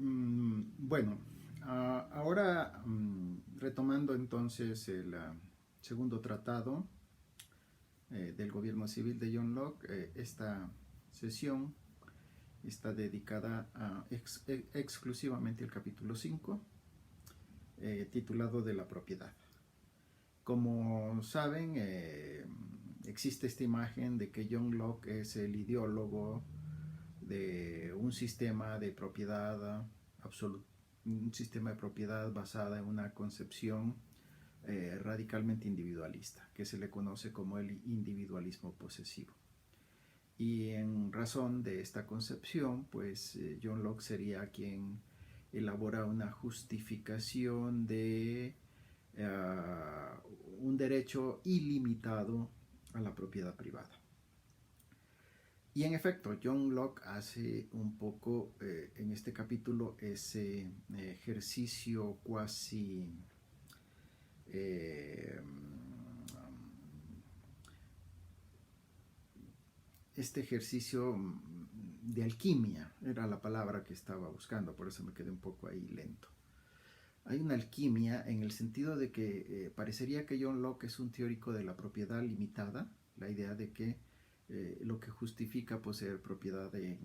Bueno, ahora retomando entonces el segundo tratado del gobierno civil de John Locke, esta sesión está dedicada exclusivamente al capítulo 5, titulado de la propiedad. Como saben, existe esta imagen de que John Locke es el ideólogo de un sistema de propiedad absoluto, un sistema de propiedad basada en una concepción radicalmente individualista, que se le conoce como el individualismo posesivo. Y en razón de esta concepción, pues John Locke sería quien elabora una justificación de un derecho ilimitado a la propiedad privada. Y en efecto, John Locke hace un poco en este capítulo ese ejercicio cuasi este ejercicio de alquimia, era la palabra que estaba buscando, por eso me quedé un poco ahí lento. Hay una alquimia en el sentido de que parecería que John Locke es un teórico de la propiedad limitada, la idea de que lo que justifica poseer propiedad en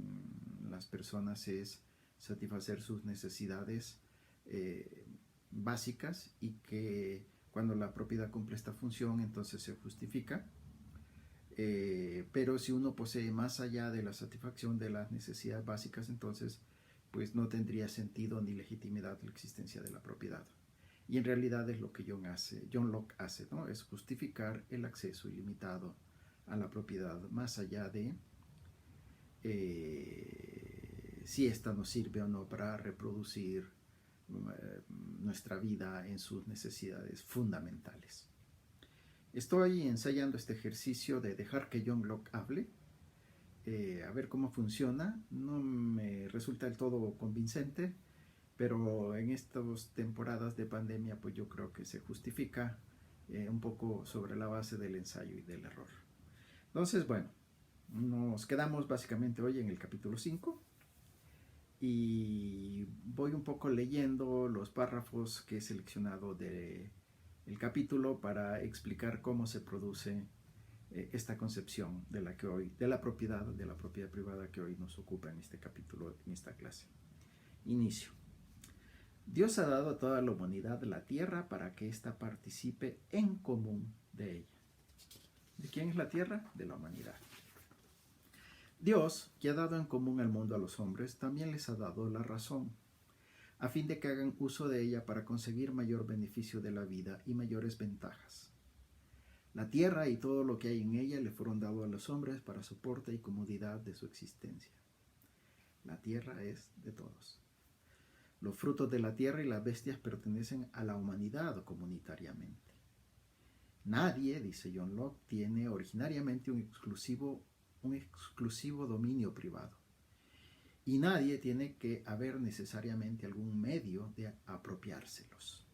las personas es satisfacer sus necesidades básicas, y que cuando la propiedad cumple esta función entonces se justifica. Pero si uno posee más allá de la satisfacción de las necesidades básicas, entonces pues no tendría sentido ni legitimidad la existencia de la propiedad. Y en realidad es lo que John Locke hace, ¿no? Es justificar el acceso ilimitado a la propiedad más allá de si ésta nos sirve o no para reproducir nuestra vida en sus necesidades fundamentales. Estoy ensayando este ejercicio de dejar que John Locke hable, a ver cómo funciona. No me resulta del todo convincente, pero en estas temporadas de pandemia pues yo creo que se justifica un poco sobre la base del ensayo y del error. Entonces, bueno, nos quedamos básicamente hoy en el capítulo 5 y voy un poco leyendo los párrafos que he seleccionado del capítulo para explicar cómo se produce esta concepción de la propiedad privada que hoy nos ocupa en este capítulo, en esta clase. Inicio. Dios ha dado a toda la humanidad la tierra para que ésta participe en común de ella. ¿De quién es la tierra? De la humanidad. Dios, que ha dado en común al mundo a los hombres, también les ha dado la razón, a fin de que hagan uso de ella para conseguir mayor beneficio de la vida y mayores ventajas. La tierra y todo lo que hay en ella le fueron dados a los hombres para soporte y comodidad de su existencia. La tierra es de todos. Los frutos de la tierra y las bestias pertenecen a la humanidad comunitariamente. Nadie, dice John Locke, tiene originariamente un exclusivo dominio privado. Y nadie tiene que haber necesariamente algún medio de apropiárselos.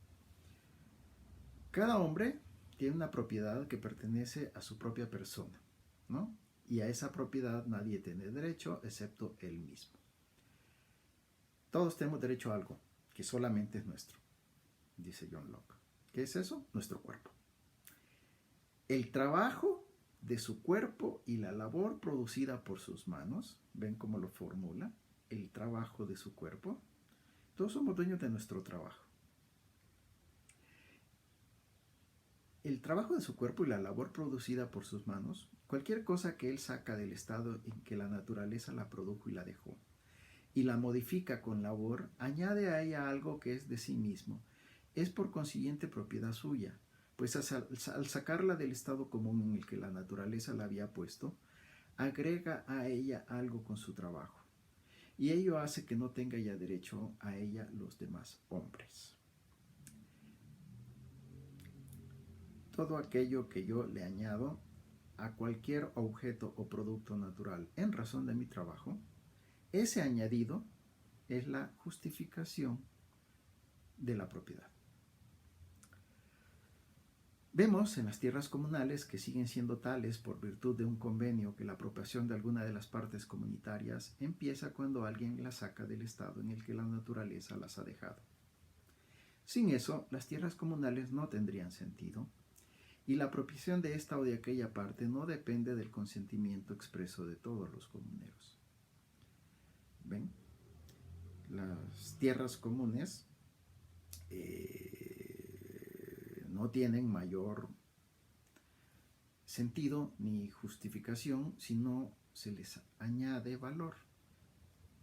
Cada hombre tiene una propiedad que pertenece a su propia persona, ¿no? Y a esa propiedad nadie tiene derecho excepto él mismo. Todos tenemos derecho a algo que solamente es nuestro, dice John Locke. ¿Qué es eso? Nuestro cuerpo. El trabajo de su cuerpo y la labor producida por sus manos, ¿ven cómo lo formula? El trabajo de su cuerpo. Todos somos dueños de nuestro trabajo. El trabajo de su cuerpo y la labor producida por sus manos, cualquier cosa que él saca del estado en que la naturaleza la produjo y la dejó, y la modifica con labor, añade a ella algo que es de sí mismo. Es por consiguiente propiedad suya, pues al sacarla del estado común en el que la naturaleza la había puesto, agrega a ella algo con su trabajo, y ello hace que no tenga ya derecho a ella los demás hombres. Todo aquello que yo le añado a cualquier objeto o producto natural en razón de mi trabajo, ese añadido es la justificación de la propiedad. Vemos en las tierras comunales que siguen siendo tales por virtud de un convenio que la apropiación de alguna de las partes comunitarias empieza cuando alguien las saca del estado en el que la naturaleza las ha dejado. Sin eso, las tierras comunales no tendrían sentido, y la apropiación de esta o de aquella parte no depende del consentimiento expreso de todos los comuneros. ¿Ven? Las tierras comunes no tienen mayor sentido ni justificación si no se les añade valor,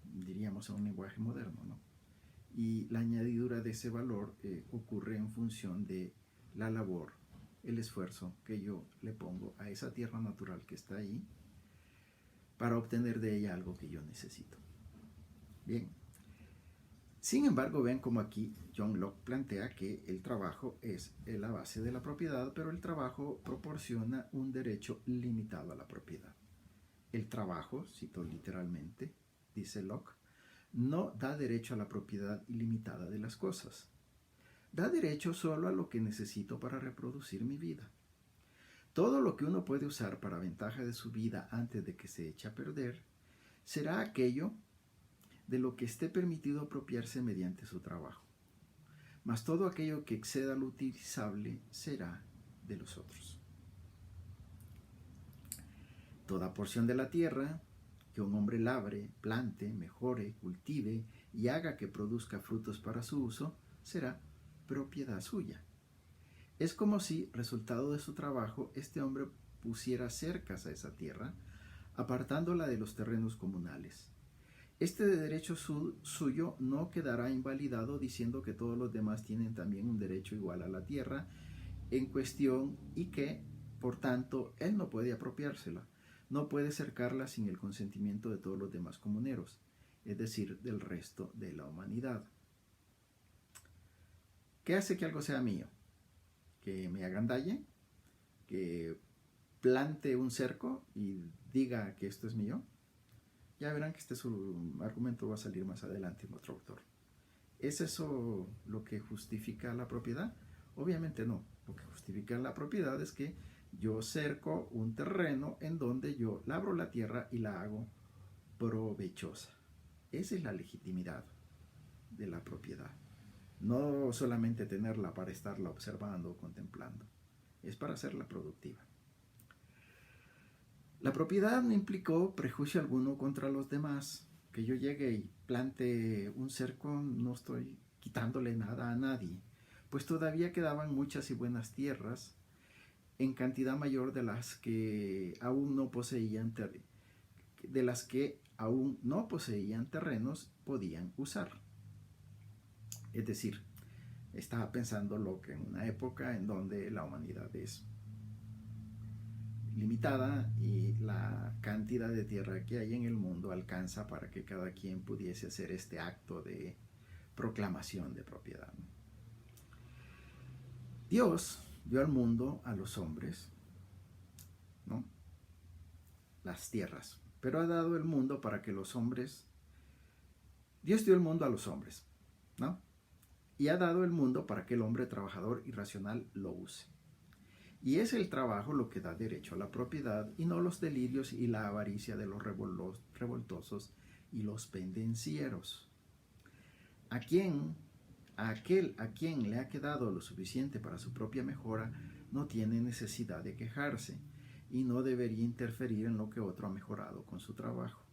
diríamos en un lenguaje moderno, ¿no? Y la añadidura de ese valor ocurre en función de la labor, el esfuerzo que yo le pongo a esa tierra natural que está ahí para obtener de ella algo que yo necesito. Bien. Sin embargo, ven como aquí John Locke plantea que el trabajo es la base de la propiedad, pero el trabajo proporciona un derecho limitado a la propiedad. El trabajo, cito literalmente, dice Locke, no da derecho a la propiedad ilimitada de las cosas. Da derecho solo a lo que necesito para reproducir mi vida. Todo lo que uno puede usar para ventaja de su vida antes de que se eche a perder, será aquello de lo que esté permitido apropiarse mediante su trabajo. Mas todo aquello que exceda lo utilizable será de los otros. Toda porción de la tierra que un hombre labre, plante, mejore, cultive y haga que produzca frutos para su uso, será propiedad suya. Es como si, resultado de su trabajo, este hombre pusiera cercas a esa tierra, apartándola de los terrenos comunales. Este derecho suyo no quedará invalidado diciendo que todos los demás tienen también un derecho igual a la tierra en cuestión y que, por tanto, él no puede apropiársela, no puede cercarla sin el consentimiento de todos los demás comuneros, es decir, del resto de la humanidad. ¿Qué hace que algo sea mío? Que me agandalle, que plante un cerco y diga que esto es mío. Ya verán que su argumento va a salir más adelante en otro autor. ¿Es eso lo que justifica la propiedad? Obviamente no. Lo que justifica la propiedad es que yo cerco un terreno en donde yo labro la tierra y la hago provechosa. Esa es la legitimidad de la propiedad. No solamente tenerla para estarla observando o contemplando. Es para hacerla productiva. La propiedad no implicó prejuicio alguno contra los demás. Que yo llegue y plante un cerco, no estoy quitándole nada a nadie, pues todavía quedaban muchas y buenas tierras en cantidad mayor de las que aún no poseían terrenos podían usar. Es decir, estaba pensando lo que en una época en donde la humanidad es limitada y la cantidad de tierra que hay en el mundo alcanza para que cada quien pudiese hacer este acto de proclamación de propiedad. Dios dio al mundo a los hombres, ¿no?, las tierras, pero ha dado el mundo para que los hombres, Dios dio el mundo a los hombres, ¿no?, y ha dado el mundo para que el hombre trabajador y racional lo use. Y es el trabajo lo que da derecho a la propiedad y no los delirios y la avaricia de los revoltosos y los pendencieros. Aquel a quien le ha quedado lo suficiente para su propia mejora no tiene necesidad de quejarse y no debería interferir en lo que otro ha mejorado con su trabajo.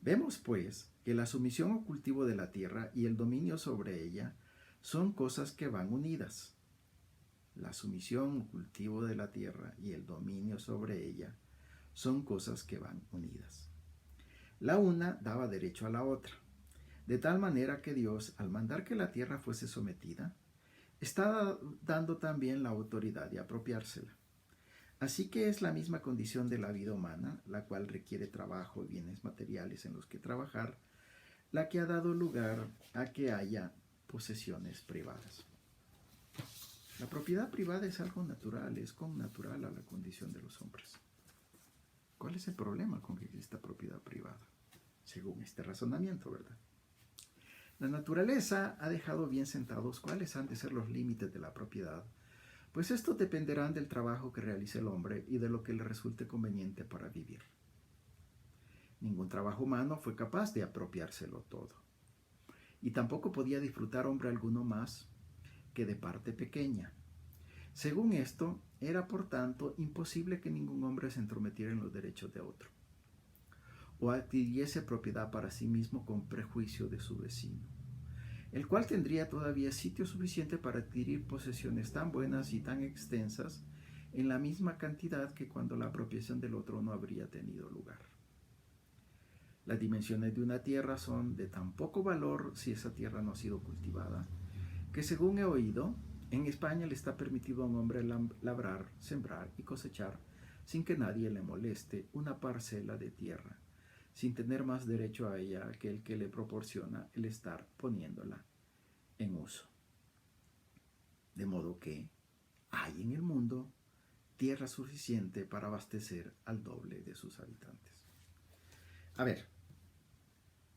Vemos, pues, que la sumisión o cultivo de la tierra y el dominio sobre ella son cosas que van unidas. La sumisión o cultivo de la tierra y el dominio sobre ella son cosas que van unidas. La una daba derecho a la otra, de tal manera que Dios, al mandar que la tierra fuese sometida, está dando también la autoridad de apropiársela. Así que es la misma condición de la vida humana, la cual requiere trabajo y bienes materiales en los que trabajar, la que ha dado lugar a que haya posesiones privadas. La propiedad privada es algo natural, es connatural a la condición de los hombres. ¿Cuál es el problema con que exista propiedad privada? Según este razonamiento, ¿verdad? La naturaleza ha dejado bien sentados cuáles han de ser los límites de la propiedad, pues estos dependerán del trabajo que realice el hombre y de lo que le resulte conveniente para vivir. Ningún trabajo humano fue capaz de apropiárselo todo, y tampoco podía disfrutar hombre alguno más que de parte pequeña. Según esto, era por tanto imposible que ningún hombre se entrometiera en los derechos de otro, o adquiriese propiedad para sí mismo con prejuicio de su vecino, el cual tendría todavía sitio suficiente para adquirir posesiones tan buenas y tan extensas en la misma cantidad que cuando la apropiación del otro no habría tenido lugar. Las dimensiones de una tierra son de tan poco valor si esa tierra no ha sido cultivada, que según he oído, en España le está permitido a un hombre labrar, sembrar y cosechar sin que nadie le moleste una parcela de tierra, sin tener más derecho a ella que el que le proporciona el estar poniéndola en uso. De modo que hay en el mundo tierra suficiente para abastecer al doble de sus habitantes. A ver,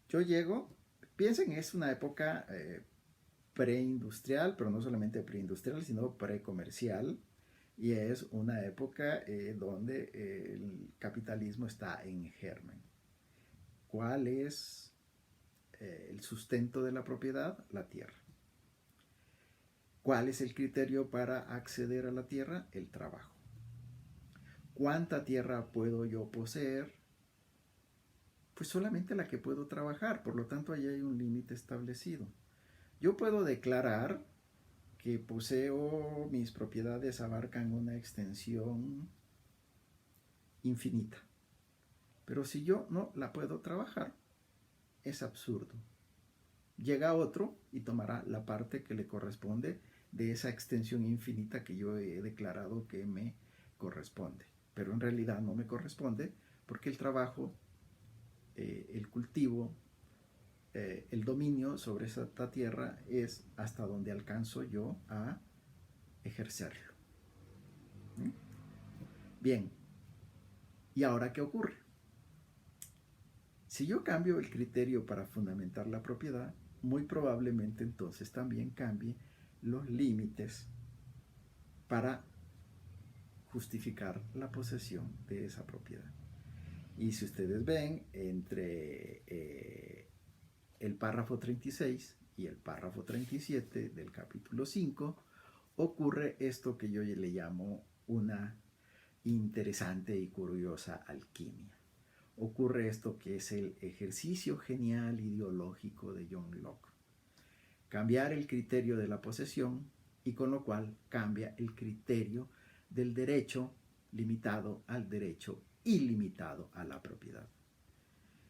yo llego, piensen, es una época preindustrial, pero no solamente preindustrial, sino precomercial, y es una época donde el capitalismo está en germen. ¿Cuál es el sustento de la propiedad? La tierra. ¿Cuál es el criterio para acceder a la tierra? El trabajo. ¿Cuánta tierra puedo yo poseer? Pues solamente la que puedo trabajar, por lo tanto allí hay un límite establecido. Yo puedo declarar que poseo, mis propiedades abarcan una extensión infinita, pero si yo no la puedo trabajar, es absurdo. Llega otro y tomará la parte que le corresponde de esa extensión infinita que yo he declarado que me corresponde, pero en realidad no me corresponde porque el trabajo, el cultivo, el dominio sobre esta tierra es hasta donde alcanzo yo a ejercerlo. Bien, ¿y ahora qué ocurre? Si yo cambio el criterio para fundamentar la propiedad, muy probablemente entonces también cambie los límites para justificar la posesión de esa propiedad. Y si ustedes ven, entre el párrafo 36 y el párrafo 37 del capítulo 5, ocurre esto que yo le llamo una interesante y curiosa alquimia. Ocurre esto que es el ejercicio genial ideológico de John Locke. Cambiar el criterio de la posesión y con lo cual cambia el criterio del derecho limitado al derecho ilimitado a la propiedad.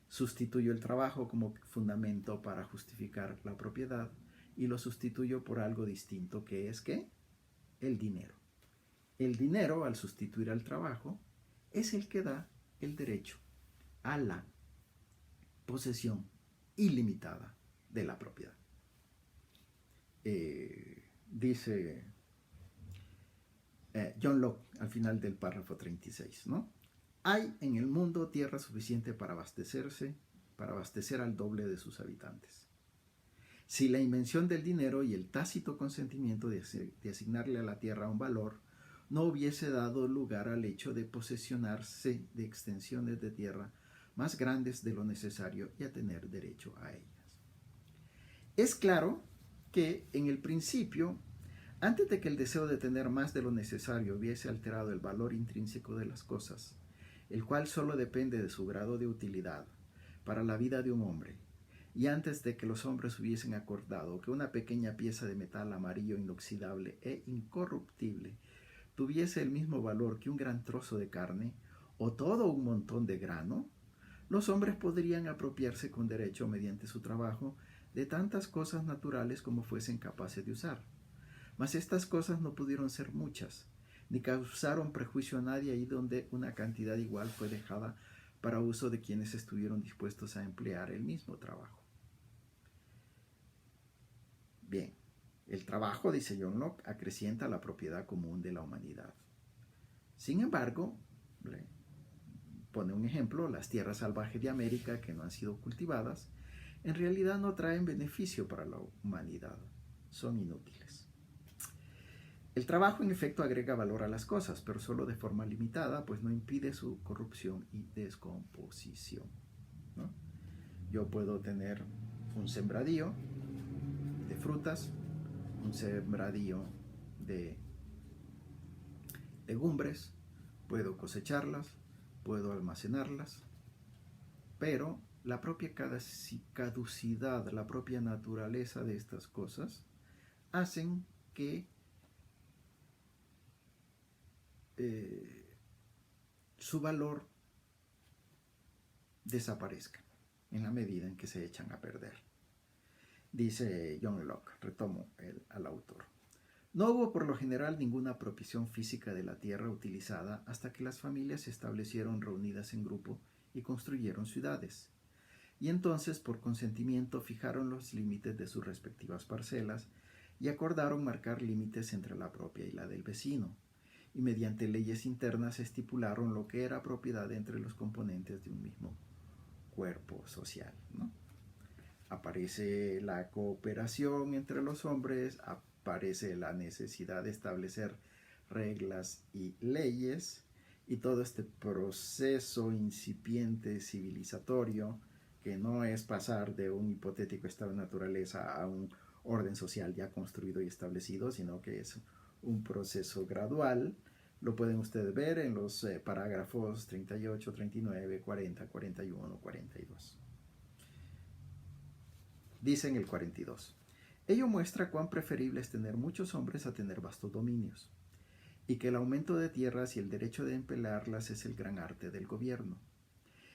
Sustituyo el trabajo como fundamento para justificar la propiedad y lo sustituyo por algo distinto que es ¿qué? El dinero. El dinero, al sustituir al trabajo, es el que da el derecho a la posesión ilimitada de la propiedad. Dice John Locke al final del párrafo 36, ¿no? Hay en el mundo tierra suficiente para abastecer al doble de sus habitantes. Si la invención del dinero y el tácito consentimiento de asignarle a la tierra un valor no hubiese dado lugar al hecho de posesionarse de extensiones de tierra más grandes de lo necesario y a tener derecho a ellas. Es claro que en el principio, antes de que el deseo de tener más de lo necesario hubiese alterado el valor intrínseco de las cosas, el cual solo depende de su grado de utilidad para la vida de un hombre, y antes de que los hombres hubiesen acordado que una pequeña pieza de metal amarillo inoxidable e incorruptible tuviese el mismo valor que un gran trozo de carne o todo un montón de grano, los hombres podrían apropiarse con derecho mediante su trabajo de tantas cosas naturales como fuesen capaces de usar. Mas estas cosas no pudieron ser muchas, ni causaron prejuicio a nadie ahí donde una cantidad igual fue dejada para uso de quienes estuvieron dispuestos a emplear el mismo trabajo. Bien, el trabajo, dice John Locke, acrecienta la propiedad común de la humanidad. Sin embargo, pone un ejemplo, las tierras salvajes de América que no han sido cultivadas, en realidad no traen beneficio para la humanidad, son inútiles. El trabajo en efecto agrega valor a las cosas, pero solo de forma limitada, pues no impide su corrupción y descomposición, ¿no? Yo puedo tener un sembradío de frutas, un sembradío de legumbres, puedo cosecharlas, puedo almacenarlas, pero la propia caducidad, la propia naturaleza de estas cosas hacen que su valor desaparezca en la medida en que se echan a perder. Dice John Locke, retomo al autor. No hubo por lo general ninguna apropiación física de la tierra utilizada hasta que las familias se establecieron reunidas en grupo y construyeron ciudades. Y entonces, por consentimiento, fijaron los límites de sus respectivas parcelas y acordaron marcar límites entre la propia y la del vecino, y mediante leyes internas estipularon lo que era propiedad entre los componentes de un mismo cuerpo social, ¿no? Aparece la cooperación entre los hombres, aparece la necesidad de establecer reglas y leyes, y todo este proceso incipiente civilizatorio, que no es pasar de un hipotético estado de naturaleza a un orden social ya construido y establecido, sino que es un proceso gradual. Lo pueden ustedes ver en los parágrafos 38, 39, 40, 41, 42. Dice en el 42, ello muestra cuán preferible es tener muchos hombres a tener vastos dominios, y que el aumento de tierras y el derecho de emplearlas es el gran arte del gobierno,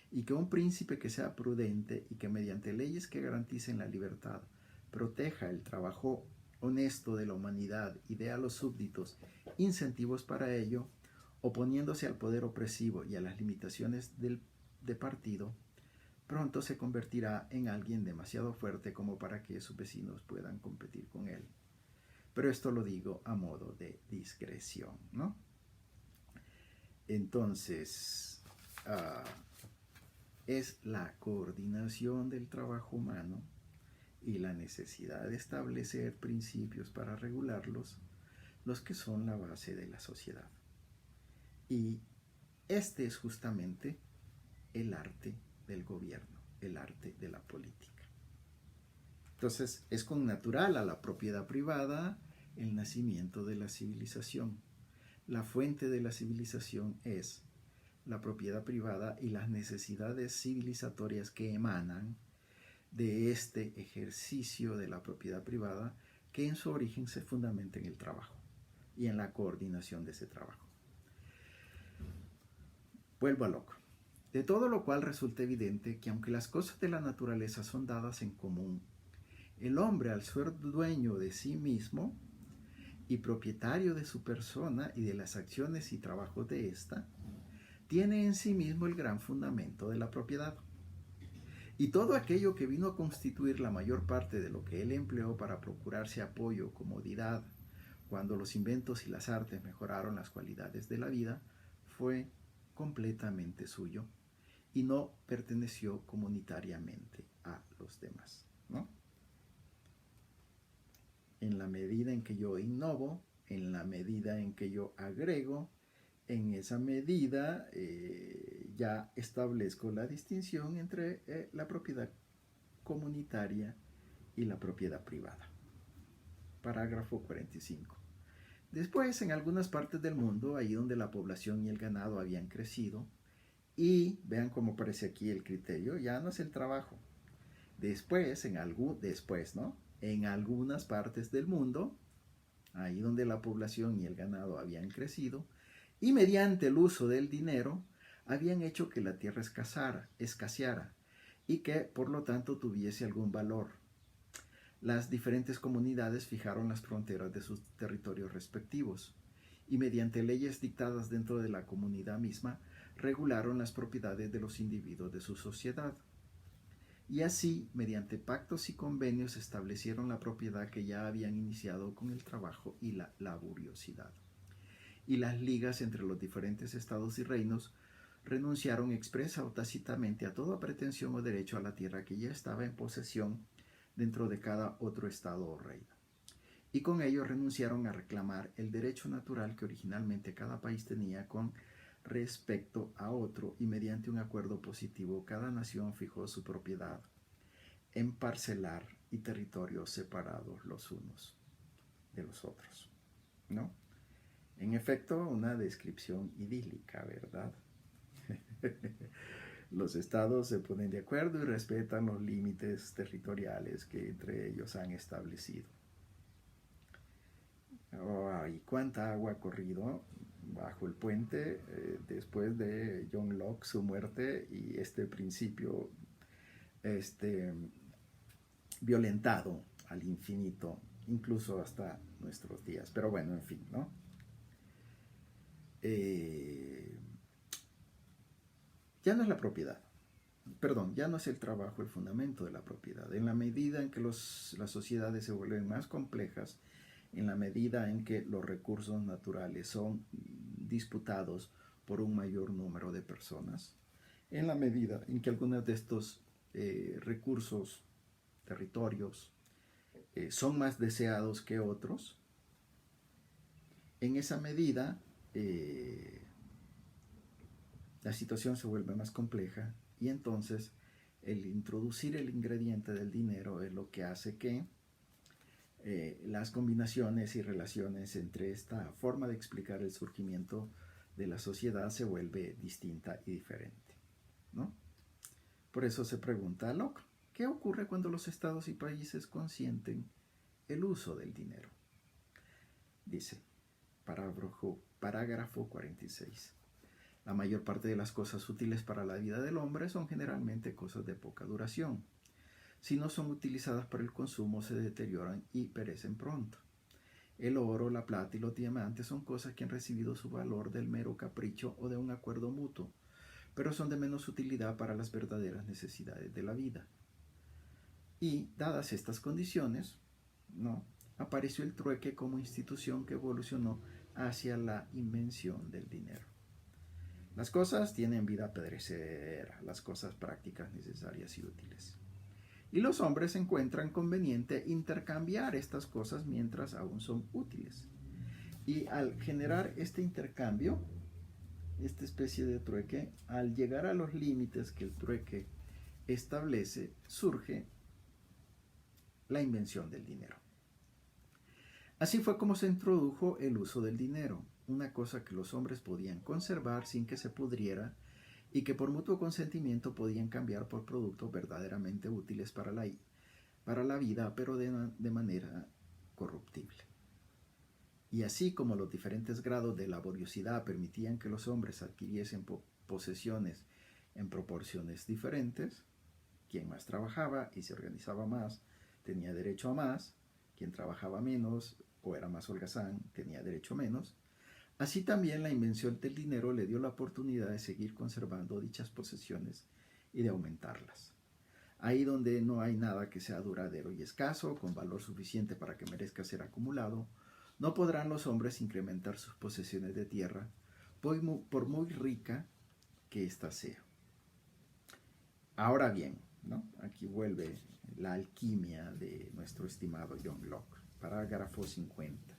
y que un príncipe que sea prudente y que mediante leyes que garanticen la libertad proteja el trabajo honesto de la humanidad y dé a los súbditos incentivos para ello, oponiéndose al poder opresivo y a las limitaciones de partido, pronto se convertirá en alguien demasiado fuerte como para que sus vecinos puedan competir con él. Pero esto lo digo a modo de discreción, ¿no? Entonces, es la coordinación del trabajo humano y la necesidad de establecer principios para regularlos los que son la base de la sociedad. Y este es justamente el arte del gobierno, el arte de la política. Entonces, es connatural a la propiedad privada el nacimiento de la civilización. La fuente de la civilización es la propiedad privada y las necesidades civilizatorias que emanan de este ejercicio de la propiedad privada, que en su origen se fundamenta en el trabajo y en la coordinación de ese trabajo. Vuelvo a Locke. De todo lo cual resulta evidente que aunque las cosas de la naturaleza son dadas en común, el hombre, al ser dueño de sí mismo y propietario de su persona y de las acciones y trabajos de ésta, tiene en sí mismo el gran fundamento de la propiedad. Y todo aquello que vino a constituir la mayor parte de lo que él empleó para procurarse apoyo, comodidad, cuando los inventos y las artes mejoraron las cualidades de la vida, fue completamente suyo y no perteneció comunitariamente a los demás, ¿no? En la medida en que yo innovo, en la medida en que yo agrego, en esa medida ya establezco la distinción entre la propiedad comunitaria y la propiedad privada. Parágrafo 45. Después, en algunas partes del mundo, ahí donde la población y el ganado habían crecido, y vean cómo aparece aquí el criterio, ya no es el trabajo. Después, ¿no? En algunas partes del mundo, ahí donde la población y el ganado habían crecido, y mediante el uso del dinero, habían hecho que la tierra escaseara y que, por lo tanto, tuviese algún valor. Las diferentes comunidades fijaron las fronteras de sus territorios respectivos y mediante leyes dictadas dentro de la comunidad misma, regularon las propiedades de los individuos de su sociedad. Y así, mediante pactos y convenios, establecieron la propiedad que ya habían iniciado con el trabajo y la laboriosidad. Y las ligas entre los diferentes estados y reinos renunciaron expresa o tácitamente a toda pretensión o derecho a la tierra que ya estaba en posesión dentro de cada otro estado o reino. y con ello renunciaron a reclamar el derecho natural que originalmente cada país tenía con respecto a otro, y mediante un acuerdo positivo cada nación fijó su propiedad en parcelar y territorios separados los unos de los otros, ¿no? En efecto, una descripción idílica, ¿verdad? Los estados se ponen de acuerdo y respetan los límites territoriales que entre ellos han establecido. Oh, ¿y cuánta agua ha corrido bajo el puente después de John Locke, su muerte, y este principio violentado al infinito, incluso hasta nuestros días? Pero bueno, en fin, ¿no? Ya no es la propiedad, perdón, ya no es el trabajo el fundamento de la propiedad. En la medida en que las sociedades se vuelven más complejas, en la medida en que los recursos naturales son disputados por un mayor número de personas, en la medida en que algunos de estos recursos, territorios, son más deseados que otros, en esa medida la situación se vuelve más compleja, y entonces el introducir el ingrediente del dinero es lo que hace que las combinaciones y relaciones entre esta forma de explicar el surgimiento de la sociedad se vuelve distinta y diferente, ¿no? Por eso se pregunta a Locke, ¿qué ocurre cuando los estados y países consienten el uso del dinero? Dice, parágrafo 46. La mayor parte de las cosas útiles para la vida del hombre son generalmente cosas de poca duración. Si no son utilizadas para el consumo, se deterioran y perecen pronto. El oro, la plata y los diamantes son cosas que han recibido su valor del mero capricho o de un acuerdo mutuo, pero son de menos utilidad para las verdaderas necesidades de la vida. Y, dadas estas condiciones, ¿no?, apareció el trueque como institución que evolucionó hacia la invención del dinero. Las cosas tienen vida perecedera, las cosas prácticas, necesarias y útiles. Y los hombres encuentran conveniente intercambiar estas cosas mientras aún son útiles. Y al generar este intercambio, esta especie de trueque, al llegar a los límites que el trueque establece, surge la invención del dinero. Así fue como se introdujo el uso del dinero, una cosa que los hombres podían conservar sin que se pudriera y que por mutuo consentimiento podían cambiar por productos verdaderamente útiles para la vida, pero de manera corruptible. Y así como los diferentes grados de laboriosidad permitían que los hombres adquiriesen posesiones en proporciones diferentes, quien más trabajaba y se organizaba más tenía derecho a más, quien trabajaba menos o era más holgazán tenía derecho a menos. Así también la invención del dinero le dio la oportunidad de seguir conservando dichas posesiones y de aumentarlas. Ahí donde no hay nada que sea duradero y escaso, con valor suficiente para que merezca ser acumulado, no podrán los hombres incrementar sus posesiones de tierra, por muy rica que ésta sea. Ahora bien, ¿no?, aquí vuelve la alquimia de nuestro estimado John Locke, parágrafo 50.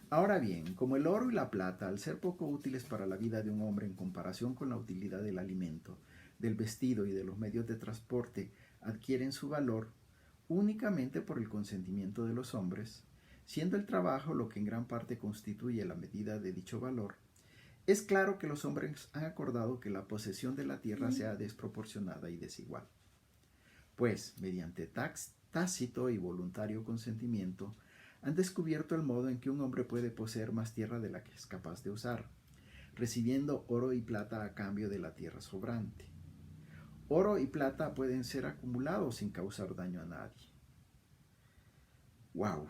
Ahora bien, como el oro y la plata, al ser poco útiles para la vida de un hombre en comparación con la utilidad del alimento, del vestido y de los medios de transporte, adquieren su valor únicamente por el consentimiento de los hombres, siendo el trabajo lo que en gran parte constituye la medida de dicho valor, es claro que los hombres han acordado que la posesión de la tierra sea desproporcionada y desigual. Pues, mediante tácito y voluntario consentimiento, han descubierto el modo en que un hombre puede poseer más tierra de la que es capaz de usar, recibiendo oro y plata a cambio de la tierra sobrante. Oro y plata pueden ser acumulados sin causar daño a nadie. ¡Wow!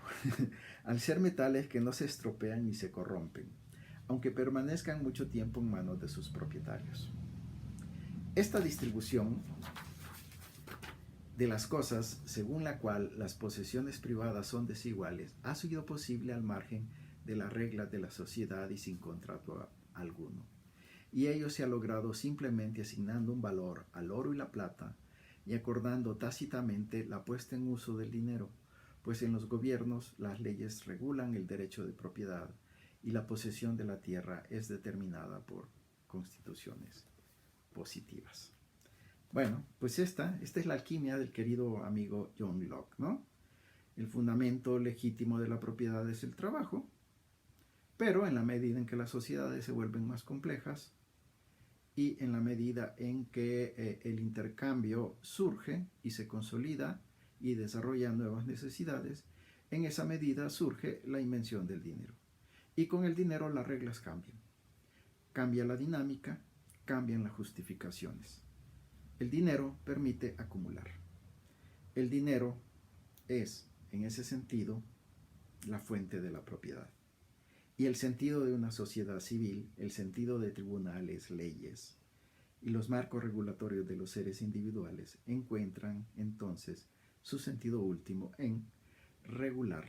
Al ser metales que no se estropean ni se corrompen, aunque permanezcan mucho tiempo en manos de sus propietarios. Esta distribución de las cosas, según la cual las posesiones privadas son desiguales, ha sido posible al margen de las reglas de la sociedad y sin contrato alguno. Y ello se ha logrado simplemente asignando un valor al oro y la plata y acordando tácitamente la puesta en uso del dinero, pues en los gobiernos las leyes regulan el derecho de propiedad y la posesión de la tierra es determinada por constituciones positivas. Bueno, pues esta es la alquimia del querido amigo John Locke, ¿no? El fundamento legítimo de la propiedad es el trabajo, pero en la medida en que las sociedades se vuelven más complejas y en la medida en que el intercambio surge y se consolida y desarrolla nuevas necesidades, en esa medida surge la invención del dinero. Y con el dinero las reglas cambian. Cambia la dinámica, cambian las justificaciones. El dinero permite acumular. El dinero es, en ese sentido, la fuente de la propiedad. Y el sentido de una sociedad civil, el sentido de tribunales, leyes y los marcos regulatorios de los seres individuales encuentran entonces su sentido último en regular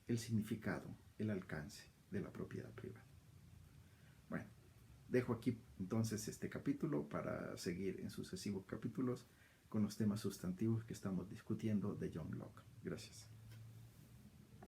el significado, el alcance de la propiedad privada. Bueno, dejo aquí entonces este capítulo para seguir en sucesivos capítulos con los temas sustantivos que estamos discutiendo de John Locke. Gracias.